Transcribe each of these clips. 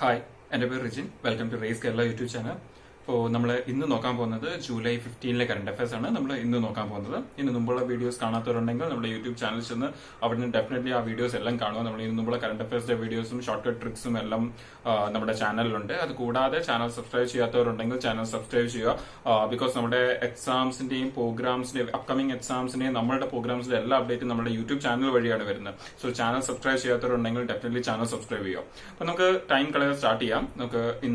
Hi, എൻ്റെ പേര് Rijin. Welcome to race Kerala YouTube channel. അപ്പോൾ നമ്മൾ ഇന്ന് നോക്കാൻ പോകുന്നത് ജൂലൈ 15 കറണ്ട് അഫയേഴ്സ് ആണ് നമ്മൾ ഇന്ന് നോക്കാൻ പോകുന്നത്. ഇന്ന് മുമ്പുള്ള വീഡിയോസ് കാണാത്തവരുണ്ടെങ്കിൽ നമ്മുടെ യൂട്യൂബ് ചാനൽ ചെന്ന് അവിടുന്ന് ഡെഫിനറ്റ്ലി ആ വീഡിയോസ് എല്ലാം കാണുക. നമ്മൾ ഇന്ന് മുമ്പുള്ള കറണ്ട് അഫയേഴ്സിന്റെ വീഡിയോസും ഷോർട്ട് കട്ട് ട്രിക്സും എല്ലാം നമ്മുടെ ചാനലിലുണ്ട്. അത് കൂടാതെ ചാനൽ സബ്സ്ക്രൈബ് ചെയ്യാത്തവരുണ്ടെങ്കിൽ ചാനൽ സബ്സ്ക്രൈബ് ചെയ്യുക. ബിക്കോസ് നമ്മുടെ എക്സാംസിന്റെയും പ്രോഗ്രാംസിന്റെയും അപ്കമിംഗ് എക്സാംസിന്റെയും നമ്മുടെ പ്രോഗ്രാംസിന്റെ എല്ലാ അപ്ഡേറ്റും നമ്മുടെ യൂട്യൂബ് ചാനൽ വഴിയാണ് വരുന്നത്. സോ ചാനൽ സബ്സ്ക്രൈബ് ചെയ്യാത്തവരുണ്ടെങ്കിൽ ഡെഫിനറ്റ്ലി ചാനൽ സബ്സ്ക്രൈബ് ചെയ്യുക. അപ്പൊ നമുക്ക് ടൈം കളയാൻ സ്റ്റാർട്ട് ചെയ്യാം.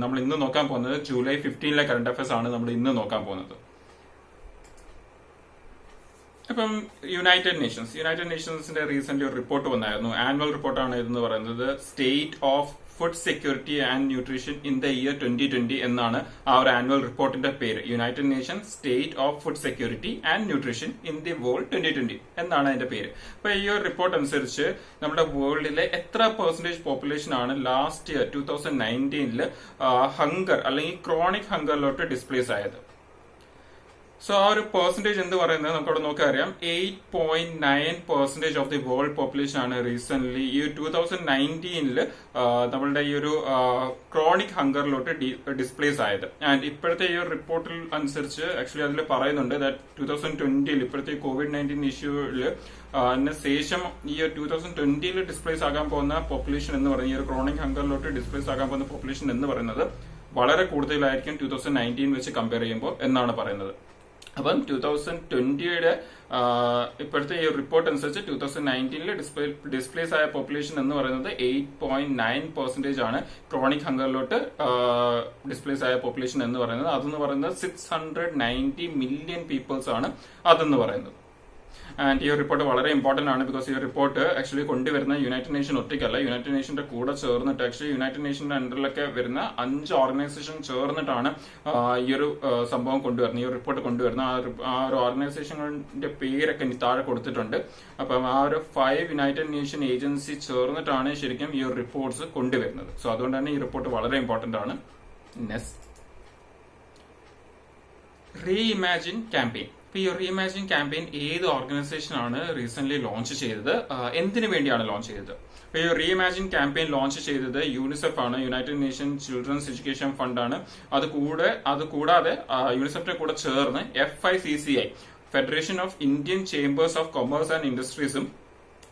നമ്മൾ ഇന്ന് നോക്കാൻ പോകുന്നത് ജൂലൈ 15 കറണ്ട് അഫയേഴ്സ് ആണ് നമ്മൾ ഇന്ന് നോക്കാൻ പോകുന്നത്. ഇപ്പം യുണൈറ്റഡ് നേഷൻസിന്റെ റീസെന്റ് ഒരു റിപ്പോർട്ട് വന്നായിരുന്നു. ആനുവൽ റിപ്പോർട്ടാണ് ഇതെന്ന് പറയുന്നത്. State of food security and nutrition in the year 2020 എന്നാണ് ആ ഒരു ആനുവൽ റിപ്പോർട്ടിന്റെ പേര്. United nation state of food security and nutrition in the world 2020 എന്നാണ് അതിന്റെ പേര്. അപ്പൊ ഈ ഒരു റിപ്പോർട്ട് അനുസരിച്ച് നമ്മുടെ വേൾഡിലെ എത്ര പെർസെന്റേജ് പോപ്പുലേഷൻ ആണ് ലാസ്റ്റ് ഇയർ 2019 ഹങ്കർ അല്ലെങ്കിൽ ക്രോണിക് ഹങ്കറിലോട്ട് ഡിസ്പ്ലേസ് ആയത്. സോ ആ ഒരു പെർസെന്റേജ് എന്ന് പറയുന്നത് നമുക്ക് അവിടെ നോക്കാൻ അറിയാം. 8.9% ഓഫ് ദി വേൾഡ് പോപ്പുലേഷൻ ആണ് റീസെന്റ് ഈ 2019 നമ്മളുടെ ഈ ഒരു ക്രോണിക് ഹങ്കറിലോട്ട് ഡിസ്പ്ലേസ് ആയത്. ആൻഡ് ഇപ്പോഴത്തെ ഈ ഒരു റിപ്പോർട്ടിൽ അനുസരിച്ച് ആക്ച്വലി അതിൽ പറയുന്നുണ്ട് ദാറ്റ് 2020 ഇപ്പോഴത്തെ COVID-19 ഇഷ്യൂവിൽ ശേഷം ഈ 2020 ഡിസ്പ്ലേസ് ആകാൻ പോകുന്ന പോപ്പുലേഷൻ എന്ന് പറയുന്നത് ഈ ഒരു ക്രോണിക് ഹങ്കറിലോട്ട് ഡിസ്പ്ലേസ് ആകാൻ പോകുന്ന പോപ്പുലേഷൻ എന്ന് പറയുന്നത് വളരെ കൂടുതലായിരിക്കും 2019 വെച്ച് കമ്പയർ ചെയ്യുമ്പോൾ എന്നാണ് പറയുന്നത്. അപ്പം 2020 ഇപ്പോഴത്തെ ഈ റിപ്പോർട്ട് അനുസരിച്ച് 2019 ഡിസ്പ്ലേസ് ആയ പോപ്പുലേഷൻ എന്ന് പറയുന്നത് 8.9% ആണ് ക്രോണിക് ഹങ്കറിലോട്ട് ഡിസ്പ്ലേസ് ആയ പോപ്പുലേഷൻ എന്ന് പറയുന്നത്. അതെന്ന് പറയുന്നത് 690 മില്യൺ പീപ്പിൾസ് ആണ് അതെന്ന് പറയുന്നത്. ആൻഡ് ഈ റിപ്പോർട്ട് വളരെ ഇമ്പോർട്ടന്റ് ആണ്. ബിക്കോസ് ഈ റിപ്പോർട്ട് ആക്ച്വലി കൊണ്ടുവരുന്ന യുണൈറ്റഡ് നേഷൻ ഒറ്റയ്ക്കല്ല. യുണൈറ്റഡ് നേഷന്റെ കൂടെ ചേർന്നിട്ട് ആക്ച്വലി യുണൈറ്റഡ് നേഷന്റെ അണ്ടറിലൊക്കെ വരുന്ന 5 ഓർഗനൈസേഷൻ ചേർന്നിട്ടാണ് ഈ ഒരു സംഭവം കൊണ്ടുവരുന്നത്, ഈ ഒരു റിപ്പോർട്ട് കൊണ്ടുവരുന്നത്. ആ ഒരു ഓർഗനൈസേഷനുകളുടെ പേരൊക്കെ താഴെ കൊടുത്തിട്ടുണ്ട്. അപ്പം ആ ഒരു 5 യുണൈറ്റഡ് നേഷൻ ഏജൻസി ചേർന്നിട്ടാണ് ശരിക്കും ഈ ഒരു റിപ്പോർട്ട്സ് കൊണ്ടുവരുന്നത്. സോ അതുകൊണ്ട് തന്നെ ഈ റിപ്പോർട്ട് വളരെ ഇമ്പോർട്ടന്റ് ആണ്. Next, reimagine campaign. ഈ റീഇമാജിൻ ക്യാമ്പയിൻ ഏത് ഓർഗനൈസേഷൻ ആണ് റീസെന്റ് ലോഞ്ച് ചെയ്തത്, എന്തിനു വേണ്ടിയാണ് ലോഞ്ച് ചെയ്തത്? ഈ റീഇമാജിൻ ക്യാമ്പയിൻ ലോഞ്ച് ചെയ്തത് യൂണിസെഫ് ആണ്, United Nation children's education fund ആണ്. അത് കൂടാതെ യൂണിസെഫിന്റെ കൂടെ ചേർന്ന് FICCI federation of Indian chambers of commerce and ഇൻഡസ്ട്രീസും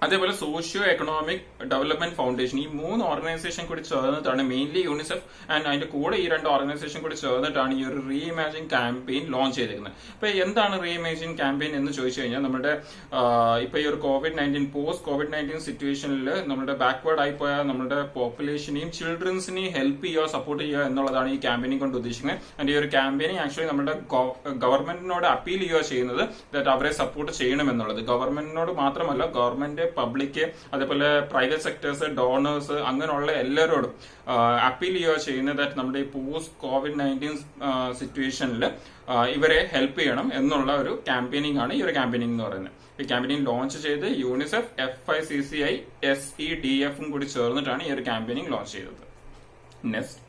അതേപോലെ സോഷ്യോ എക്കണോമിക് ഡെവലപ്മെന്റ് ഫൗണ്ടേഷൻ, ഈ 3 ഓർഗനൈസേഷൻ കൂടി ചേർന്നിട്ടാണ്, മെയിൻലി യൂണിസെഫ് ആൻഡ് അതിന്റെ കൂടെ ഈ 2 ഓർഗനൈസേഷൻ കൂടി ചേർന്നിട്ടാണ് ഈ ഒരു റീഇമാജിൻ ക്യാമ്പയിൻ ലോഞ്ച് ചെയ്തിരിക്കുന്നത്. ഇപ്പൊ എന്താണ് റീഇമാജിൻ ക്യാമ്പയിൻ എന്ന് ചോദിച്ചു കഴിഞ്ഞാൽ, നമ്മുടെ ഇപ്പൊ ഈ ഒരു പോസ്റ്റ് കോവിഡ്-19 സിറ്റുവേഷനിൽ നമ്മുടെ ബാക്ക്വേർഡ് ആയി പോയ നമ്മുടെ പോപ്പുലേഷനെയും ചിൽഡ്രൻസിനെയും ഹെൽപ്പ് ചെയ്യുക, സപ്പോർട്ട് ചെയ്യുക എന്നുള്ളതാണ് ഈ ക്യാമ്പയിനിങ് കൊണ്ട് ഉദ്ദേശിക്കുന്നത്. ആൻഡ് ഈ ഒരു ക്യാമ്പയിനിങ് ആക്ച്വലി നമ്മുടെ ഗവൺമെന്റിനോട് അപ്പീൽ ചെയ്യുക ചെയ്യുന്നത് ദാറ്റ് അവരെ സപ്പോർട്ട് ചെയ്യണം എന്നുള്ളത്. ഗവൺമെന്റിനോട് മാത്രമല്ല, ഗവൺമെന്റ്, പബ്ലിക്, അതേപോലെ പ്രൈവറ്റ് സെക്ടേഴ്സ്, ഡോണേഴ്സ്, അങ്ങനെയുള്ള എല്ലാവരോടും അപ്പീൽ ചെയ്യുക ചെയ്യുന്നത് ദാറ്റ് നമ്മുടെ ഈ പോസ്റ്റ് കോവിഡ്-19 സിറ്റുവേഷനിൽ ഇവരെ ഹെൽപ്പ് ചെയ്യണം എന്നുള്ള ഒരു ക്യാമ്പയിനിങ് ആണ് ഈ ഒരു ക്യാമ്പയിനിങ് എന്ന് പറയുന്നത്. ഈ ക്യാമ്പയിനിങ് ലോഞ്ച് ചെയ്ത് യൂണിസെഫ്, FICCI, SEDF കൂടി ചേർന്നിട്ടാണ് ഈ ഒരു ക്യാമ്പയിനിങ് ലോഞ്ച് ചെയ്തത്. Next,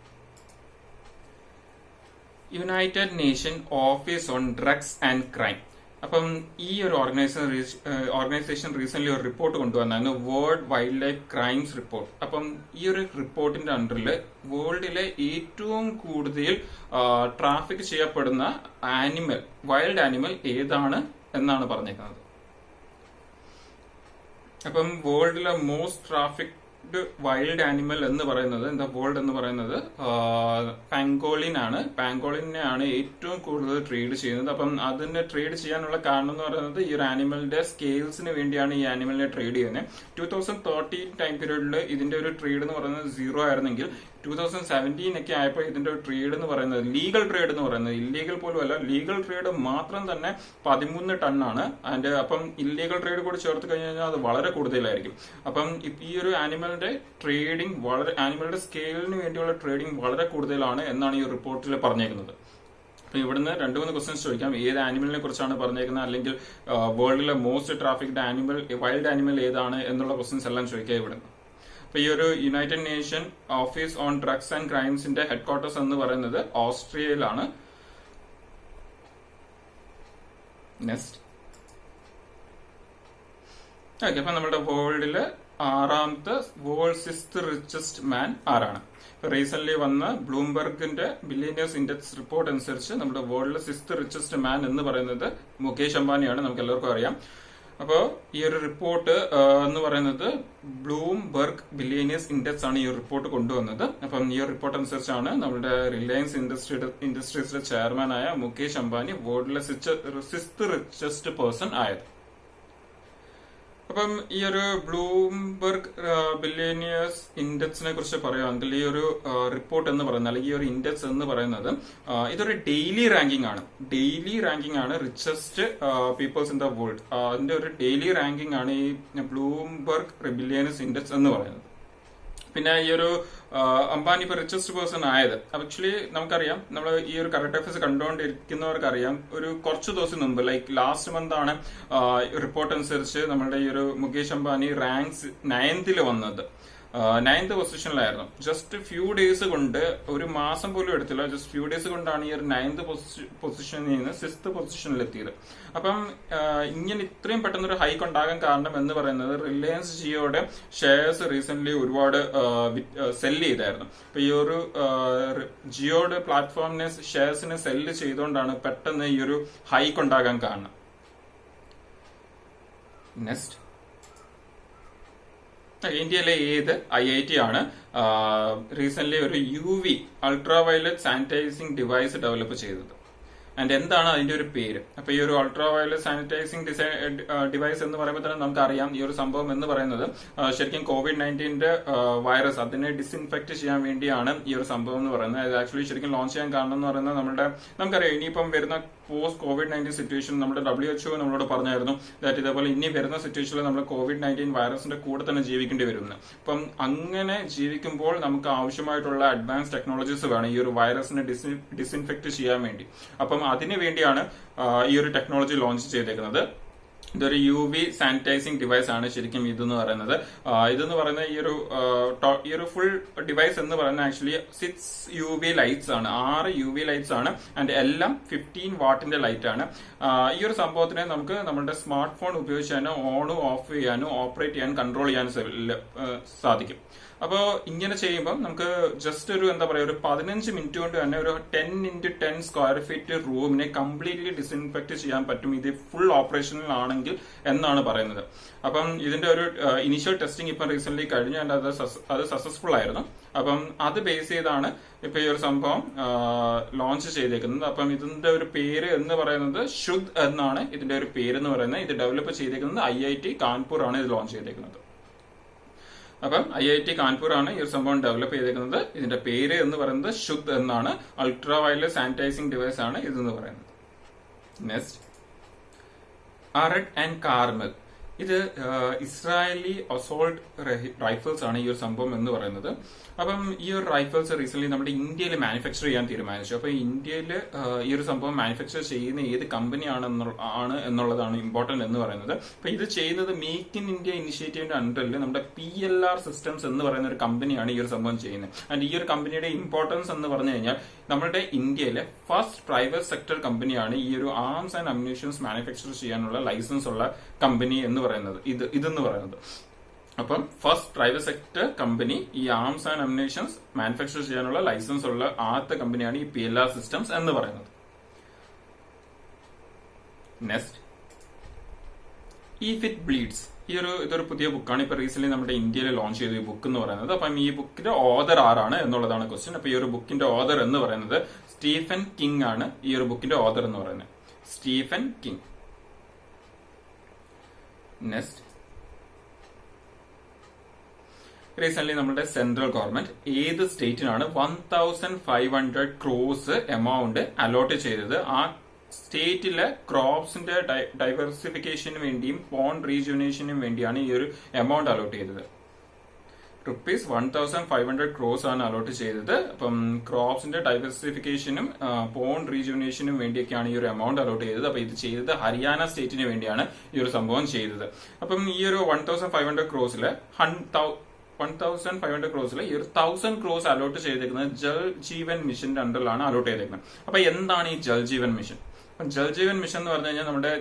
United Nation office on drugs and crime. അപ്പം ഈ ഒരു ഓർഗനൈസേഷൻ റീസെന്റ് ഒരു റിപ്പോർട്ട് കൊണ്ടുവന്നായിരുന്നു, world wildlife crimes report. അപ്പം ഈ ഒരു റിപ്പോർട്ടിന്റെ അണ്ടറിൽ വേൾഡിലെ ഏറ്റവും കൂടുതൽ ട്രാഫിക് ചെയ്യപ്പെടുന്ന വൈൽഡ് ആനിമൽ ഏതാണ് എന്നാണ് പറഞ്ഞേക്കുന്നത്. അപ്പം വേൾഡിലെ മോസ്റ്റ് ട്രാഫിക് വൈൽഡ് ആനിമൽ എന്ന് പറയുന്നത് പാങ്കോളിൻ ആണ്. പാങ്കോളിനെയാണ് ഏറ്റവും കൂടുതൽ ട്രേഡ് ചെയ്യുന്നത്. അപ്പം അതിനെ ട്രേഡ് ചെയ്യാനുള്ള കാരണം എന്ന് പറയുന്നത് ഈ ഒരു ആനിമലിന്റെ സ്കെയിൽസിന് വേണ്ടിയാണ് ഈ ആനിമലിനെ ട്രേഡ് ചെയ്യുന്നത്. 2013 ടൈം പീരീഡിൽ ഇതിന്റെ ഒരു ട്രേഡ് എന്ന് പറയുന്നത് 0 ആയിരുന്നെങ്കിൽ 2017 ഒക്കെ ആയപ്പോൾ ഇതിന്റെ ഒരു ട്രേഡ് എന്ന് പറയുന്നത്, ലീഗൽ ട്രേഡ് എന്ന് പറയുന്നത്, ഇല്ലീഗൽ പോലും അല്ല, ലീഗൽ ട്രേഡ് മാത്രം തന്നെ 13 ടണ്ണാണ്. അപ്പം ഇല്ലീഗൽ ട്രേഡ് കൂടി ചേർത്ത് കഴിഞ്ഞാൽ അത് വളരെ കൂടുതലായിരിക്കും. അപ്പം ഈ ഒരു ആനിമലിന്റെ ട്രേഡിംഗ് ആനിമലിന്റെ സ്കെയിലിന് വേണ്ടിയുള്ള ട്രേഡിംഗ് വളരെ കൂടുതലാണ് എന്നാണ് ഈ റിപ്പോർട്ടിൽ പറഞ്ഞേക്കുന്നത്. അപ്പൊ ഇവിടുന്ന് 2-3 ക്വസ്റ്റ്യൻസ് ചോദിക്കാം. ഏത് ആനിമലിനെ കുറിച്ചാണ് പറഞ്ഞേക്കുന്നത്, അല്ലെങ്കിൽ വേൾഡിലെ മോസ്റ്റ് ട്രാഫിക്ഡ് വൈൽഡ് ആനിമൽ ഏതാണ് എന്നുള്ള ക്വസ്റ്റ്യൻസ് എല്ലാം ചോദിക്കാം ഇവിടുന്ന്. അപ്പൊ ഈ ഒരു United Nation office on drugs and ക്രൈംസിന്റെ ഹെഡ് ക്വാർട്ടേഴ്സ് എന്ന് പറയുന്നത് ഓസ്ട്രിയയിലാണ്. Next, okay. അപ്പൊ നമ്മുടെ വേൾഡില് ആറാമത്തെ വേൾഡ് 6th റിച്ചസ്റ്റ് മാൻ ആരാണ്? റീസെന്റ് വന്ന ബ്ലൂംബർഗിന്റെ ബില്യനിയേഴ്സ് ഇൻഡെക്സ് റിപ്പോർട്ട് അനുസരിച്ച് നമ്മുടെ വേൾഡിലെ 6th റിച്ചസ്റ്റ് മാൻ എന്ന് പറയുന്നത് മുകേഷ് അംബാനിയാണ്, നമുക്ക് എല്ലാവർക്കും അറിയാം. അപ്പോൾ ഈ ഒരു റിപ്പോർട്ട് എന്ന് പറയുന്നത് ബ്ലൂംബർഗ് ബില്യനിയേഴ്സ് ഇൻഡെക്സ് ആണ് ഈ ഒരു റിപ്പോർട്ട് കൊണ്ടുവന്നത്. അപ്പം ഈ ഒരു റിപ്പോർട്ട് അനുസരിച്ചാണ് നമ്മുടെ റിലയൻസ് ഇൻഡസ്ട്രീസിലെ ചെയർമാനായ മുകേഷ് അംബാനി വേൾഡിലെ 6th റിച്ചസ്റ്റ് പേഴ്സൺ ആയത്. അപ്പം ഈ ഒരു ബ്ലൂംബർഗ് ബില്യനിയേഴ്സ് ഇൻഡെക്സിനെ കുറിച്ച് പറയുകയാണെങ്കിൽ ഈ ഒരു റിപ്പോർട്ട് എന്ന് പറയുന്നത് അല്ലെങ്കിൽ ഈ ഒരു ഇൻഡെക്സ് എന്ന് പറയുന്നത് ഇതൊരു ഡെയിലി റാങ്കിങ് ആണ് richest peoples in the world. അതിന്റെ ഒരു ഡെയിലി റാങ്കിങ് ആണ് ഈ ബ്ലൂംബർഗ് ബില്യനിയേഴ്സ് ഇൻഡെക്സ് എന്ന് പറയുന്നത്. പിന്നെ ഈ ഒരു അംബാനി ഇപ്പൊ റിച്ചസ്റ്റ് പേഴ്സൺ ആയത് ആക്ച്വലി നമുക്കറിയാം, നമ്മൾ ഈ ഒരു കറണ്ട് അഫയേഴ്സ് കണ്ടുകൊണ്ടിരിക്കുന്നവർക്കറിയാം, ഒരു കുറച്ച് ദിവസം മുമ്പ് ലൈക്ക് ലാസ്റ്റ് മന്ത് ആണ് റിപ്പോർട്ട് അനുസരിച്ച് നമ്മുടെ ഈ ഒരു മുകേഷ് അംബാനി റാങ്ക്സ് 9th വന്നത്. 9th പൊസിഷനിലായിരുന്നു. ജസ്റ്റ് ഫ്യൂ ഡേയ്സ് കൊണ്ട്, ഒരു മാസം പോലും എടുത്തില്ല, ജസ്റ്റ് ഫ്യൂ ഡേയ്സ് കൊണ്ടാണ് ഈ ഒരു 9th പൊസിഷനിൽ നിന്ന് 6th പൊസിഷനിൽ എത്തിയത്. അപ്പം ഇങ്ങനെ ഇത്രയും പെട്ടെന്നൊരു ഹൈക്ക് ഉണ്ടാകാൻ കാരണം എന്ന് പറയുന്നത് റിലയൻസ് ജിയോയുടെ ഷെയർസ് റീസെന്റ് ഒരുപാട് സെല്ല് ചെയ്തായിരുന്നു. അപ്പൊ ഈ ഒരു ജിയോയുടെ പ്ലാറ്റ്ഫോമിനെ ഷെയർസിനെ സെല്ല് ചെയ്തുകൊണ്ടാണ് പെട്ടെന്ന് ഈ ഒരു ഹൈക്ക് ഉണ്ടാകാൻ കാരണം. നെക്സ്റ്റ്, ഇന്ത്യയിലെ ഏത് IIT ആണ് റീസെന്റ് ഒരു UV ultraviolet sanitising device develop ചെയ്തത്? ആൻഡ് എന്താണ് അതിന്റെ ഒരു പേര്? അപ്പൊ ഈ ഒരു അൾട്രാവയലറ്റ് സാനിറ്റൈസിംഗ് ഡിവൈസ് എന്ന് പറയുമ്പോൾ തന്നെ നമുക്കറിയാം, ഈ ഒരു സംഭവം എന്ന് പറയുന്നത് ശരിക്കും COVID-19 വൈറസ് അതിനെ ഡിസ്ഇൻഫെക്ട് ചെയ്യാൻ വേണ്ടിയാണ് ഈ ഒരു സംഭവം എന്ന് പറയുന്നത്. അത് ആക്ച്വലി ശരിക്കും ലോഞ്ച് ചെയ്യാൻ കാരണം എന്ന് പറയുന്നത് നമുക്കറിയാം ഇനിയിപ്പം വരുന്ന പോസ്റ്റ് COVID-19 സിറ്റുവേഷൻ നമ്മുടെ WHO നമ്മളോട് പറഞ്ഞായിരുന്നു ദാറ്റ് ഇതേപോലെ ഇനി വരുന്ന സിറ്റുവേഷനിൽ നമ്മൾ COVID-19 വൈറസിന്റെ കൂടെ തന്നെ ജീവിക്കേണ്ടി വരുമെന്ന്. അപ്പം അങ്ങനെ ജീവിക്കുമ്പോൾ നമുക്ക് ആവശ്യമായിട്ടുള്ള അഡ്വാൻസ് ടെക്നോളജീസ് വേണം ഈ ഒരു വൈറസിനെ ഡിസ്ഇൻഫെക്ട് ചെയ്യാൻ വേണ്ടി. അപ്പം അതിനു വേണ്ടിയാണ് ഈ ഒരു ടെക്നോളജി ലോഞ്ച് ചെയ്തേക്കുന്നത്. ഇതൊരു UV സാനിറ്റൈസിംഗ് ഡിവൈസ് ആണ് ശരിക്കും ഇതെന്ന് പറയുന്നത്. ഈ ഒരു ഫുൾ ഡിവൈസ് എന്ന് പറയുന്നത് ആക്ച്വലി 6 UV ലൈറ്റ്സ് ആണ്, 6 UV ലൈറ്റ്സ് ആണ്. ആൻഡ് എല്ലാം 15 വാട്ടിന്റെ ലൈറ്റ് ആണ്. ഈ ഒരു സംഭവത്തിനെ നമുക്ക് നമ്മുടെ സ്മാർട്ട് ഫോൺ ഉപയോഗിച്ച് തന്നെ ഓണും ഓഫ് ചെയ്യാനും ഓപ്പറേറ്റ് ചെയ്യാനും കൺട്രോൾ ചെയ്യാനും സാധിക്കും. അപ്പോൾ ഇങ്ങനെ ചെയ്യുമ്പോൾ നമുക്ക് ജസ്റ്റ് ഒരു 15 മിനിറ്റ് കൊണ്ട് തന്നെ ഒരു 10x10 സ്ക്വയർ ഫീറ്റ് റൂമിനെ കംപ്ലീറ്റ്ലി ഡിസ്ഇൻഫെക്ട് ചെയ്യാൻ പറ്റും ഇത് ഫുൾ ഓപ്പറേഷനിലാണെങ്കിൽ എന്നാണ് പറയുന്നത്. അപ്പം ഇതിന്റെ ഒരു ഇനീഷ്യൽ ടെസ്റ്റിംഗ് ഇപ്പം റീസെന്റ് കഴിഞ്ഞു, അത് സക്സസ്ഫുൾ ആയിരുന്നു. അപ്പം അത് ബേസ് ചെയ്താണ് ഇപ്പൊ ഈ ഒരു സംഭവം ലോഞ്ച് ചെയ്തേക്കുന്നത്. അപ്പം ഇതിന്റെ ഒരു പേര് എന്ന് പറയുന്നത് ശുദ്ധ് എന്നാണ് ഇതിന്റെ ഒരു പേര് എന്ന് പറയുന്നത്. ഇത് ഡെവലപ്പ് ചെയ്തേക്കുന്നത് IIT കാൺപൂർ ആണ് ഇത് ലോഞ്ച് ചെയ്തേക്കുന്നത്. അപ്പം IIT കാൺപൂർ ആണ് ഈ ഒരു സംഭവം ഡെവലപ്പ് ചെയ്തേക്കുന്നത്. ഇതിന്റെ പേര് എന്ന് പറയുന്നത് ശുദ്ധ് എന്നാണ്. അൾട്രാ വയലറ്റ് സാനിറ്റൈസിംഗ് ഡിവൈസ് ആണ് ഇതെന്ന് പറയുന്നത്. Next, Arad and Carmel. ഇത് ഇസ്രായേലി അസോൾട്ട് റൈഫിൾസ് ആണ് ഈ ഒരു സംഭവം എന്ന് പറയുന്നത്. അപ്പം ഈ ഒരു റൈഫിൾസ് റീസെന്റ് നമ്മുടെ ഇന്ത്യയിൽ മാനുഫാക്ചർ ചെയ്യാൻ തീരുമാനിച്ചു. അപ്പൊ ഇന്ത്യയിൽ ഈ ഒരു സംഭവം മാനുഫാക്ചർ ചെയ്യുന്ന ഏത് കമ്പനി ആണ് എന്നുള്ളതാണ് ഇമ്പോർട്ടന്റ് എന്ന് പറയുന്നത്. അപ്പൊ ഇത് ചെയ്യുന്നത് മേക്ക് ഇൻ ഇന്ത്യ ഇനിഷ്യേറ്റീവിന്റെ അണ്ടറിൽ നമ്മുടെ PLR സിസ്റ്റംസ് എന്ന് പറയുന്ന ഒരു കമ്പനിയാണ് ഈ ഒരു സംഭവം ചെയ്യുന്നത്. ആൻഡ് ഈ ഒരു കമ്പനിയുടെ ഇമ്പോർട്ടൻസ് എന്ന് പറഞ്ഞു കഴിഞ്ഞാൽ നമ്മുടെ ഇന്ത്യയിലെ ഫസ്റ്റ് പ്രൈവറ്റ് സെക്ടർ കമ്പനിയാണ് ഈ ഒരു ആംസ് ആൻഡ് അമ്യൂണിഷൻസ് മാനുഫാക്ചർ ചെയ്യാനുള്ള ലൈസൻസ് ഉള്ള കമ്പനി എന്ന് പറയുന്നത് ഇതെന്ന് പറയുന്നത്. അപ്പം ഫസ്റ്റ് പ്രൈവറ്റ് സെക്ടർ കമ്പനി ഈ ആംസ് ആൻഡ് അമ്യൂണിഷൻസ് മാനുഫാക്ചർ ചെയ്യാനുള്ള ലൈസൻസ് ഉള്ള ആദ്യത്തെ കമ്പനിയാണ് ഈ PLR സിസ്റ്റംസ് എന്ന് പറയുന്നത്. Next, if it bleeds. ഇതൊരു പുതിയ ബുക്കാണ് ഇപ്പൊ റീസെന്റ് നമ്മുടെ ഇന്ത്യയിൽ ലോഞ്ച് ചെയ്ത ഈ ബുക്ക് എന്ന് പറയുന്നത്. അപ്പം ഈ ബുക്കിന്റെ ഓഥർ ആരാണ് എന്നുള്ളതാണ് ക്വസ്റ്റ്യൻ. അപ്പൊ ഈ ഒരു ബുക്കിന്റെ ഓഥർ എന്ന് പറയുന്നത് സ്റ്റീഫൻ കിങ് ആണ്. ഈ ഒരു ബുക്കിന്റെ ഓഥർ എന്ന് പറയുന്നത് സ്റ്റീഫൻ കിങ്. നെക്സ്റ്റ്, റീസെന്റ് നമ്മുടെ സെൻട്രൽ ഗവൺമെന്റ് ഏത് സ്റ്റേറ്റിനാണ് 1500 crores എമൗണ്ട് അലോട്ട് ചെയ്തത്? ആ സ്റ്റേറ്റിലെ ക്രോപ്സിന്റെ ഡൈവേഴ്സിഫിക്കേഷന് വേണ്ടിയും പോണ്ട് റീജുനേഷനും വേണ്ടിയാണ് ഈ ഒരു എമൗണ്ട് അലോട്ട് ചെയ്തത്. ₹1500 crores ആണ് അലോട്ട് ചെയ്തത്. അപ്പം ക്രോപ്സിന്റെ ഡൈവേഴ്സിഫിക്കേഷനും പോണ്ട് റീജുനേഷനും വേണ്ടിയൊക്കെയാണ് ഈ ഒരു എമൗണ്ട് അലോട്ട് ചെയ്തത്. അപ്പൊ ഇത് ചെയ്തത് ഹരിയാന സ്റ്റേറ്റിന് വേണ്ടിയാണ് ഈ ഒരു സംഭവം ചെയ്തത്. അപ്പം ഈ ഒരു 1500 crores 1500 crores ഈ ഒരു 1000 crores അലോട്ട് ചെയ്തേക്കുന്നത് ജൽ ജീവൻ മിഷന്റെ അണ്ടറിലാണ് അലോട്ട് ചെയ്തേക്കുന്നത്. അപ്പൊ എന്താണ് ഈ ജൽ ജീവൻ മിഷൻ? ജൽ ജീവൻ മിഷൻ എന്ന് പറഞ്ഞു കഴിഞ്ഞാൽ നമ്മുടെ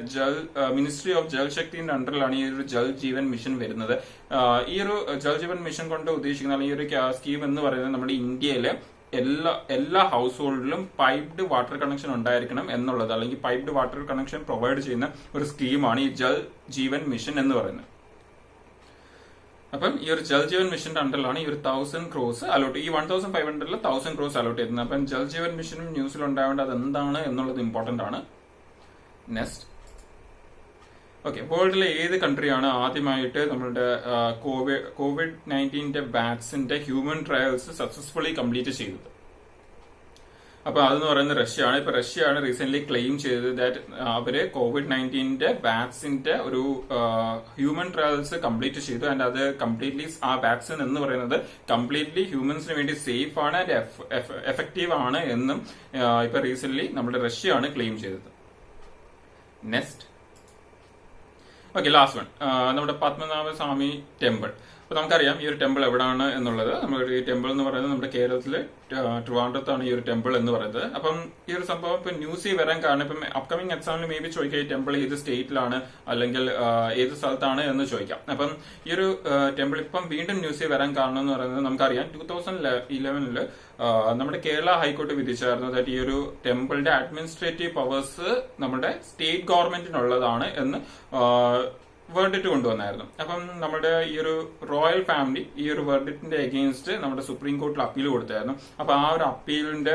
മിനിസ്ട്രി ഓഫ് ജൽ ശക്തിന്റെ അണ്ടറിലാണ് ഈ ഒരു ജൽ ജീവൻ മിഷൻ വരുന്നത്. ഈ ഒരു ജൽ ജീവൻ മിഷൻ കൊണ്ട് ഉദ്ദേശിക്കുന്ന അല്ലെങ്കിൽ ഈ ഒരു സ്കീം എന്ന് പറയുന്നത് നമ്മുടെ ഇന്ത്യയിലെ എല്ലാ ഹൗസ് ഹോൾഡിലും പൈപ്ഡ് വാട്ടർ കണക്ഷൻ ഉണ്ടായിരിക്കണം എന്നുള്ളത്, അല്ലെങ്കിൽ പൈപ്ഡ് വാട്ടർ കണക്ഷൻ പ്രൊവൈഡ് ചെയ്യുന്ന ഒരു സ്കീമാണ് ഈ ജൽ ജീവൻ മിഷൻ എന്ന് പറയുന്നത്. അപ്പം ഈ ഒരു ജൽ ജീവൻ മിഷന്റെ അണ്ടറിലാണ് ഈ ഒരു 1000 crores അലോട്ട്, ഈ 1500 1000 crores അലോട്ട് ചെയ്യുന്നത്. അപ്പം ജൽ ജീവൻ മിഷനും ന്യൂസിൽ ഉണ്ടാവേണ്ട അത് എന്താണ് എന്നുള്ളത് ഇമ്പോർട്ടന്റ് ആണ്. നെക്സ്റ്റ്, ഓക്കെ, വേൾഡിലെ ഏത് കൺട്രിയാണ് ആദ്യമായിട്ട് നമ്മുടെ COVID-19 വാക്സിന്റെ ഹ്യൂമൻ ട്രയൽസ് സക്സസ്ഫുള്ളി കംപ്ലീറ്റ് ചെയ്തത്? അപ്പൊ അതെന്ന് പറയുന്നത് റഷ്യയാണ്. ഇപ്പൊ റഷ്യയാണ് റീസെന്റ് ക്ലെയിം ചെയ്തത് ദാറ്റ് അവര് COVID-19 വാക്സിന്റെ ഒരു ഹ്യൂമൻ ട്രയൽസ് കംപ്ലീറ്റ് ചെയ്തു. ആൻഡ് അത് കംപ്ലീറ്റ്ലി ആ വാക്സിൻ എന്ന് പറയുന്നത് കംപ്ലീറ്റ്ലി ഹ്യൂമൻസിന് വേണ്ടി സേഫ് ആണ് ആൻഡ് എഫക്റ്റീവ് ആണ് എന്നും ഇപ്പൊ റീസെന്റ് നമ്മുടെ റഷ്യയാണ് ക്ലെയിം ചെയ്തത്. നെക്സ്റ്റ്, ഓക്കെ, ലാസ്റ്റ് വൺ, നമ്മുടെ പത്മനാഭ സ്വാമി ടെമ്പിൾ. അപ്പൊ നമുക്കറിയാം ഈ ഒരു ടെമ്പിൾ എവിടെയാണ് എന്നുള്ളത്. നമ്മുടെ ഈ ടെമ്പിൾ എന്ന് പറയുന്നത് നമ്മുടെ കേരളത്തിലെ ട്രിവാൻഡ്രത്താണ് ഈ ഒരു ടെമ്പിൾ എന്ന് പറയുന്നത്. അപ്പം ഈ ഒരു സംഭവം ഇപ്പൊ ന്യൂസിൽ വരാൻ കാരണം ഇപ്പം അപ്കമിംഗ് എക്സാമിന് മേ ബി ചോദിക്കാം ഈ ടെമ്പിൾ ഏത് സ്റ്റേറ്റിലാണ് അല്ലെങ്കിൽ ഏത് സ്ഥലത്താണ് എന്ന് ചോദിക്കാം. അപ്പം ഈ ഒരു ടെമ്പിൾ ഇപ്പം വീണ്ടും ന്യൂസിൽ വരാൻ കാരണം എന്ന് പറയുന്നത് നമുക്കറിയാം 2011 നമ്മുടെ കേരള ഹൈക്കോടതി വിധിച്ചായിരുന്നു ദാറ്റ് ഈ ഒരു ടെമ്പിളിന്റെ അഡ്മിനിസ്ട്രേറ്റീവ് പവേഴ്സ് നമ്മുടെ സ്റ്റേറ്റ് ഗവൺമെന്റിനുള്ളതാണ് എന്ന് വേർഡിറ്റ് കൊണ്ടുവന്നായിരുന്നു. അപ്പം നമ്മുടെ ഈ ഒരു റോയൽ ഫാമിലി ഈ ഒരു വേർഡിറ്റിന്റെ അഗെയിൻസ്റ്റ് നമ്മുടെ സുപ്രീം കോർട്ടിൽ അപ്പീൽ കൊടുത്തായിരുന്നു. അപ്പൊ ആ ഒരു അപ്പീലിന്റെ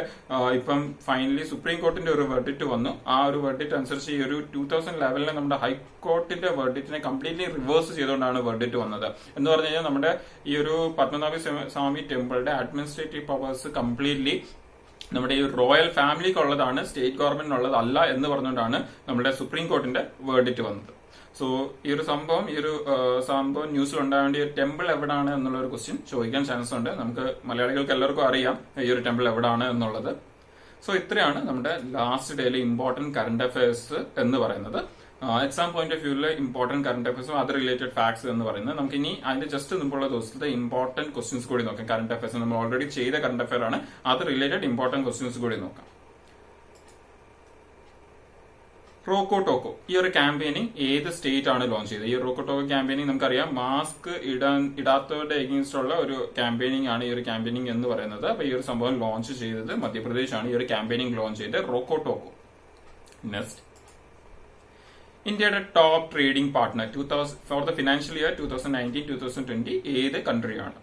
ഇപ്പം ഫൈനലി സുപ്രീം കോർട്ടിന്റെ ഒരു വെർഡിറ്റ് വന്നു. ആ ഒരു വെർഡിറ്റ് അനുസരിച്ച് ഈ ഒരു 2011 നമ്മുടെ ഹൈക്കോർട്ടിന്റെ വെർഡിറ്റിനെ കംപ്ലീറ്റ്ലി റിവേഴ്സ് ചെയ്തുകൊണ്ടാണ് വെർഡിറ്റ് വന്നത്. എന്ന് പറഞ്ഞു കഴിഞ്ഞാൽ നമ്മുടെ ഈ ഒരു പത്മനാഭ സ്വാമി ടെമ്പിളിന്റെ അഡ്മിനിസ്ട്രേറ്റീവ് പവേഴ്സ് കംപ്ലീറ്റ്ലി നമ്മുടെ ഈ റോയൽ ഫാമിലിക്കുള്ളതാണ്, സ്റ്റേറ്റ് ഗവൺമെന്റിനുള്ളത് അല്ല എന്ന് പറഞ്ഞുകൊണ്ടാണ് നമ്മുടെ സുപ്രീം കോർട്ടിന്റെ വെർഡിറ്റ് വന്നത്. സോ ഈ ഒരു സംഭവം ന്യൂസിൽ ഉണ്ടാവേണ്ട ഈ ടെമ്പിൾ എവിടാണ് എന്നുള്ള ഒരു ക്വസ്റ്റ്യൻ ചോദിക്കാൻ ചാൻസ് ഉണ്ട്. നമുക്ക് മലയാളികൾക്ക് എല്ലാവർക്കും അറിയാം ഈ ഒരു ടെമ്പിൾ എവിടാണ് എന്നുള്ളത്. സോ ഇത്രയാണ് നമ്മുടെ ലാസ്റ്റ് ഡേയിലെ ഇമ്പോർട്ടന്റ് കറന്റ് അഫയേഴ്സ് എന്ന് പറയുന്നത്. എക്സാം പോയിന്റ് ഓഫ് വ്യൂവിലെ ഇമ്പോർട്ടന്റ് കറന്റ് അഫയേഴ്സും അത് റിലേറ്റഡ് ഫാക്ട്സ് എന്ന് പറയുന്നത്. നമുക്ക് ഇനി അതിന്റെ ജസ്റ്റ് മുമ്പുള്ള ദിവസത്തെ ഇമ്പോർട്ടന്റ് ക്വസ്റ്റ്യൻസ് കൂടി നോക്കാം. കറന്റ് അഫയേഴ്സ് നമ്മൾ ഓൾറെഡി ചെയ്ത കറന്റ് അഫയർ ആണ്, അത് റിലേറ്റഡ് ഇമ്പോർട്ടന്റ് ക്വസ്റ്റ്യൻസ് കൂടി നോക്കാം. റോക്കോ ടോക്കോ ഈ ഒരു ക്യാമ്പയിനിങ് ഏത് സ്റ്റേറ്റ് ആണ് ലോഞ്ച് ചെയ്തത്? ഈ റോക്കോ ടോക്കോ ക്യാമ്പയിനിങ് നമുക്കറിയാം മാസ്ക് ഇടാത്തവരുടെ എഗെയിൻസ്റ്റ് ഉള്ള ഒരു ക്യാമ്പയിനിങ് ആണ് ഈ ഒരു ക്യാമ്പയിനിങ് എന്ന് പറയുന്നത്. അപ്പൊ ഈ ഒരു സംഭവം ലോഞ്ച് ചെയ്തത് മധ്യപ്രദേശ് ആണ്. ഈ ഒരു ക്യാമ്പയിനിങ് ലോഞ്ച് ചെയ്തത് റോക്കോ ടോക്കോ. നെക്സ്റ്റ്, ഇന്ത്യയുടെ top trading partner for the financial year 2019-2020 ഏത് കൺട്രിയാണ്?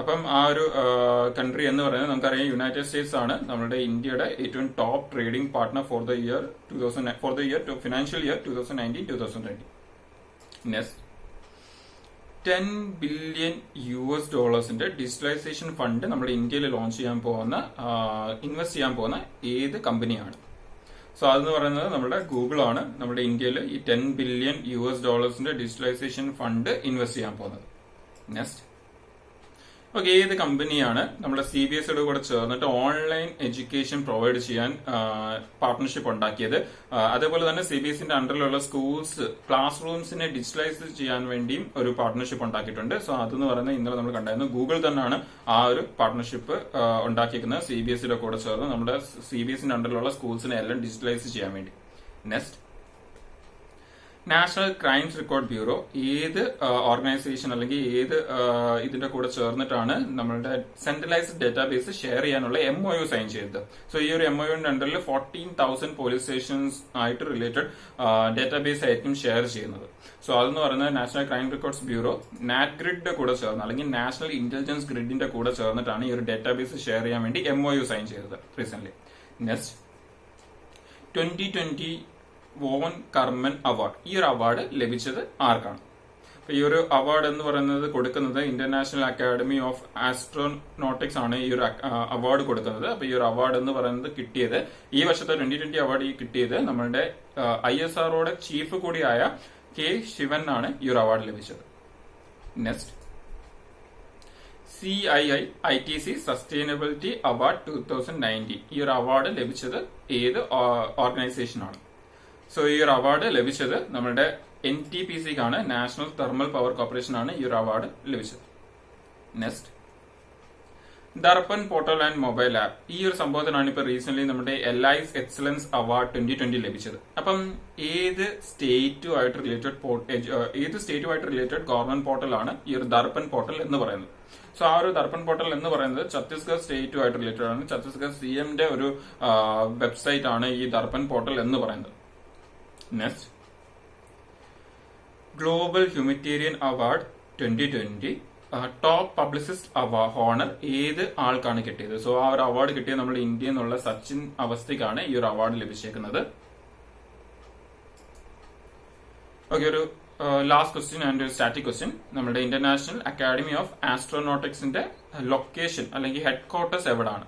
അപ്പം ആ ഒരു കൺട്രി എന്ന് പറയുന്നത് നമുക്കറിയാം യുണൈറ്റഡ് സ്റ്റേറ്റ്സ് ആണ് നമ്മുടെ ഇന്ത്യയുടെ ഏറ്റവും top trading partner for the financial year 2019-2020. Next, $10 billion digitalisation fund നമ്മുടെ ഇന്ത്യയിൽ ലോഞ്ച് ചെയ്യാൻ പോകുന്ന ഇൻവെസ്റ്റ് ചെയ്യാൻ പോകുന്ന ഏത് കമ്പനിയാണ്? സോ അതെന്ന് പറയുന്നത് നമ്മുടെ ഗൂഗിൾ ആണ് നമ്മുടെ ഇന്ത്യയിൽ ഈ $10 ബില്യൺ ഡിജിറ്റലൈസേഷൻ ഫണ്ട് ഇൻവെസ്റ്റ് ചെയ്യാൻ പോകുന്നത്. നെക്സ്റ്റ്, ഓക്കെ, ഏത് കമ്പനിയാണ് നമ്മുടെ CBSEയുടെ കൂടെ ചേർന്നിട്ട് ഓൺലൈൻ എഡ്യൂക്കേഷൻ പ്രൊവൈഡ് ചെയ്യാൻ പാർട്ട്ണർഷിപ്പ് ഉണ്ടാക്കിയത്? അതേപോലെ തന്നെ CBSEന്റെ അണ്ടറിലുള്ള സ്കൂൾസ് ക്ലാസ് റൂംസിനെ ഡിജിറ്റലൈസ് ചെയ്യാൻ വേണ്ടിയും ഒരു പാർട്ട്ണർഷിപ്പ് ഉണ്ടാക്കിയിട്ടുണ്ട്. സോ അതെന്ന് പറയുന്നത് ഇന്നലെ നമ്മൾ കണ്ടായിരുന്നു ഗൂഗിൾ തന്നെയാണ് ആ ഒരു പാർട്ട്ണർഷിപ്പ് ഉണ്ടാക്കിയിരിക്കുന്നത് CBSEയുടെ കൂടെ ചേർന്ന് നമ്മുടെ CBSEന്റെ അണ്ടറിലുള്ള സ്കൂൾസിനെ എല്ലാം ഡിജിറ്റലൈസ് ചെയ്യാൻ വേണ്ടി. Next, national crimes record bureau ഏത് ഓർഗനൈസേഷൻ അല്ലെങ്കിൽ ഏത് ഇതിന്റെ കൂടെ ചേർന്നിട്ടാണ് നമ്മളുടെ സെൻട്രലൈസ്ഡ് ഡേറ്റാബേസ് ഷെയർ ചെയ്യാനുള്ള MOU സൈൻ ചെയ്തത്? സോ ഈ ഒരു MOUന്റെ അണ്ടറിൽ 14,000 പോലീസ് സ്റ്റേഷൻസ് ആയിട്ട് റിലേറ്റഡ് ഡേറ്റാബേസ് ആയിരിക്കും ഷെയർ ചെയ്യുന്നത്. സോ അതെന്ന് പറയുന്നത് നാഷണൽ ക്രൈം റെക്കോർഡ്സ് ബ്യൂറോ നാറ്റ് കൂടെ ചേർന്ന് അല്ലെങ്കിൽ നാഷണൽ ഇന്റലിജൻസ് ഗ്രിഡിന്റെ കൂടെ ചേർന്നിട്ടാണ് ഈ ഒരു ഡേറ്റാബേസ് ഷെയർ ചെയ്യാൻ വേണ്ടി MOU സൈൻ ചെയ്തത് റീസെന്റ്. നെക്സ്റ്റ്, 2020 വോൺ കർമൻ അവാർഡ് ഈ ഒരു അവാർഡ് ലഭിച്ചത് ആർക്കാണ്? ഈ ഒരു അവാർഡ് എന്ന് പറയുന്നത് കൊടുക്കുന്നത് ഇന്റർനാഷണൽ അക്കാദമി ഓഫ് ആസ്ട്രോനോട്ടിക്സ് ആണ് ഈ ഒരു അവാർഡ് കൊടുക്കുന്നത്. അപ്പൊ ഈ ഒരു അവാർഡ് എന്ന് പറയുന്നത് കിട്ടിയത് ഈ വർഷത്തെ 2020 അവാർഡ് കിട്ടിയത് നമ്മുടെ ISROയുടെ ചീഫ് കൂടിയായ K. ശിവൻ ആണ് ഈ ഒരു അവാർഡ് ലഭിച്ചത്. Next, CII ITC sustainability award 2019 ഈ ഒരു അവാർഡ് ലഭിച്ചത് ഏത് ഓർഗനൈസേഷനാണ്? സോ ഈ ഒരു അവാർഡ് ലഭിച്ചത് നമ്മുടെ NTPCക്കാണ്, നാഷണൽ തെർമൽ പവർ കോർപ്പറേഷൻ ആണ് ഈ ഒരു അവാർഡ് ലഭിച്ചത്. Next, Darpan portal and mobile app, ഈ ഒരു സംഭവത്തിനാണ് ഇപ്പൊ റീസെന്റ് നമ്മുടെ LIS എക്സലൻസ് അവാർഡ് 2020 ലഭിച്ചത്. അപ്പം ഏത് സ്റ്റേറ്റുമായിട്ട് റിലേറ്റഡ് ഗവൺമെന്റ് പോർട്ടലാണ് ഈ ഒരു ദർപ്പൺ പോർട്ടൽ എന്ന് പറയുന്നത്? സോ ആ ഒരു ദർപ്പൺ പോർട്ടൽ എന്ന് പറയുന്നത് ഛത്തീസ്ഗഡ് സ്റ്റേറ്റുമായിട്ട് റിലേറ്റഡ് ആണ്. ഛത്തീസ്ഗഡ് CMന്റെ ഒരു വെബ്സൈറ്റ് ആണ് ഈ ദർപ്പൺ പോർട്ടൽ എന്ന് പറയുന്നത്. Next, global humanitarian award 2020 top publicist honour ഏത് ആൾക്കാണ് കിട്ടിയത്? സോ ആ ഒരു അവാർഡ് കിട്ടിയത് നമ്മുടെ ഇന്ത്യയിൽ നിന്നുള്ള സച്ചിൻ അവസ്ഥയ്ക്കാണ് ഈ ഒരു അവാർഡ് ലഭിച്ചേക്കുന്നത്. ഓക്കെ, ഒരു ലാസ്റ്റ് ക്വസ്റ്റ്യൻ ആൻഡ് ഒരു സ്റ്റാറ്റിക് ക്വസ്റ്റ്യൻ. നമ്മുടെ ഇന്റർനാഷണൽ അക്കാഡമി ഓഫ് ആസ്ട്രോനോട്ടിക്സിന്റെ ലൊക്കേഷൻ അല്ലെങ്കിൽ ഹെഡ് ക്വാർട്ടേഴ്സ് എവിടാണ്?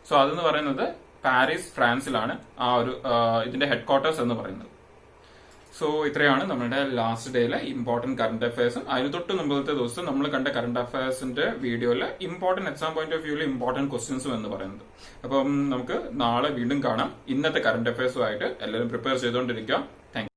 സോ അതെന്ന് പറയുന്നത് പാരീസ്, ഫ്രാൻസിലാണ് ആ ഒരു ഇതിന്റെ ഹെഡ് ക്വാർട്ടേഴ്സ് എന്ന് പറയുന്നത്. സോ ഇത്രയാണ് നമ്മുടെ ലാസ്റ്റ് ഡേയിലെ ഇമ്പോർട്ടന്റ് കറന്റ് അഫയേഴ്സും അതിന് തൊട്ട് മുമ്പത്തെ ദിവസം നമ്മൾ കണ്ട കറന്റ് അഫയേഴ്സിന്റെ വീഡിയോയിലെ ഇമ്പോർട്ടന്റ് എക്സാം പോയിന്റ് ഓഫ് വ്യൂവിൽ ഇമ്പോർട്ടന്റ് ക്വസ്റ്റ്യൻസും എന്ന് പറയുന്നത്. അപ്പം നമുക്ക് നാളെ വീണ്ടും കാണാം. ഇന്നത്തെ കറന്റ് അഫയേഴ്സുമായിട്ട് എല്ലാവരും പ്രിപ്പയർ ചെയ്തുകൊണ്ടിരിക്കുക. Thank you.